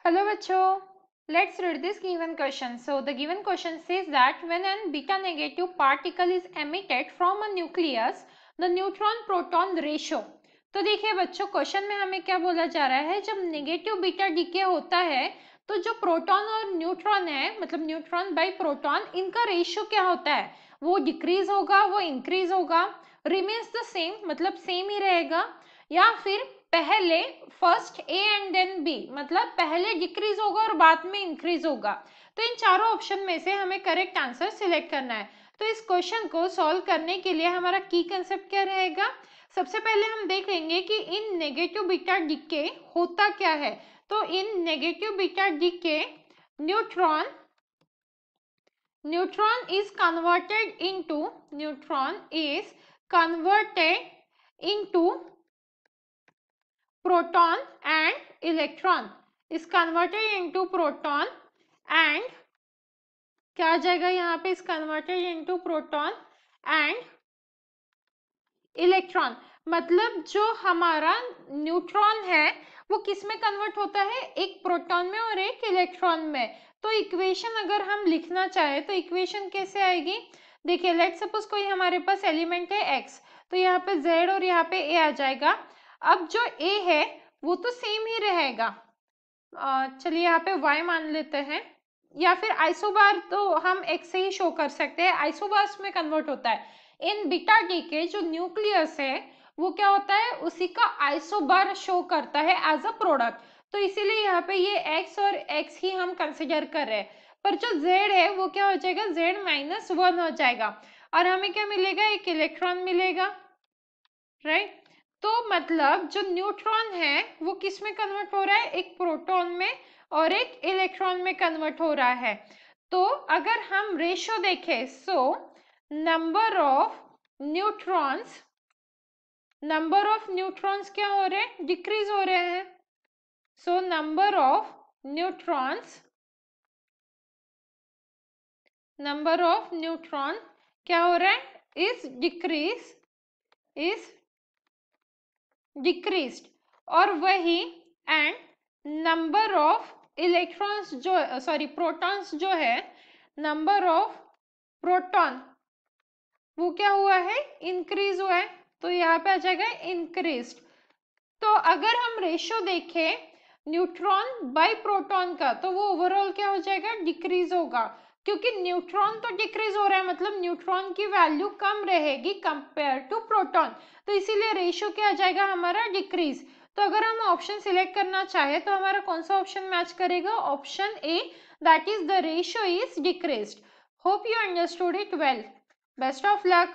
Hello बच्चों, let's read this given question. So the given question says that when an beta negative particle is emitted from a nucleus, the neutron proton ratio. तो देखिए बच्चों, question में हमें क्या बोला जा रहा है, जब नेगेटिव बीटा डीके होता है तो जो प्रोटॉन और न्यूट्रॉन है, मतलब न्यूट्रॉन बाई प्रोटॉन, इनका रेशियो क्या होता है, वो डिक्रीज होगा, वो इंक्रीज होगा, रिमेन्स द सेम, मतलब सेम ही रहेगा, या फिर पहले first A and then B, मतलब पहले डिक्रीज होगा और बाद में इंक्रीज होगा। तो इन चारों ऑप्शन में से हमें करेक्ट आंसर सिलेक्ट करना है। तो इस क्वेश्चन को सॉल्व करने के लिए हमारा की कंसेप्ट क्या रहेगा, सबसे पहले हम देख लेंगे कि इन नेगेटिव बीटा डीके होता क्या है। तो in negative beta decay neutron is converted into proton and electron, is converted into proton and क्या आ जाएगा यहाँ पे, is converted into proton and electron. मतलब जो हमारा न्यूट्रॉन है वो किस में कन्वर्ट होता है, एक प्रोटॉन में और एक इलेक्ट्रॉन में। तो इक्वेशन अगर हम लिखना चाहे तो इक्वेशन कैसे आएगी, देखिए लेट सपोज कोई हमारे पास एलिमेंट है x, तो यहाँ पे z और यहाँ पे a आ जाएगा। अब जो a है वो तो सेम ही रहेगा, चलिए यहाँ पे y मान लेते हैं, या फिर आइसोबार तो हम x से ही शो कर सकते हैं, आइसोबार्स में कन्वर्ट होता है। इन बीटा डी के जो न्यूक्लियस है वो क्या होता है, उसी का आइसोबार शो करता है एज अ प्रोडक्ट। तो इसीलिए यहाँ पे ये x और x ही हम कंसिडर कर रहे हैं, पर जो z है वो क्या हो जाएगा, z-1 हो जाएगा, और हमें क्या मिलेगा, एक इलेक्ट्रॉन मिलेगा, राइट। तो मतलब जो न्यूट्रॉन है वो किस में कन्वर्ट हो रहा है, एक प्रोटॉन में और एक इलेक्ट्रॉन में कन्वर्ट हो रहा है। तो अगर हम रेशियो देखें, सो नंबर ऑफ न्यूट्रॉन्स क्या हो रहे हैं, डिक्रीज हो रहे हैं। सो नंबर ऑफ न्यूट्रॉन क्या हो रहा है, इज डिक्रीज्ड, और वही एंड नंबर ऑफ इलेक्ट्रॉन्स जो प्रोटॉन्स जो है, नंबर ऑफ प्रोटॉन वो क्या हुआ है, इंक्रीज हुआ है। तो यहाँ पे आ जाएगा इंक्रीज्ड। तो अगर हम रेशियो देखें न्यूट्रॉन बाय प्रोटॉन का, तो वो ओवरऑल क्या हो जाएगा, डिक्रीज होगा, क्योंकि न्यूट्रॉन तो डिक्रीज हो रहा है, मतलब न्यूट्रॉन की वैल्यू कम रहेगी कंपेयर टू प्रोटॉन, तो इसीलिए रेशियो क्या आ जाएगा हमारा, डिक्रीज। तो अगर हम ऑप्शन सिलेक्ट करना चाहे तो हमारा कौन सा ऑप्शन मैच करेगा, option A, that is the ratio is decreased. Hope you understood it well, best of luck.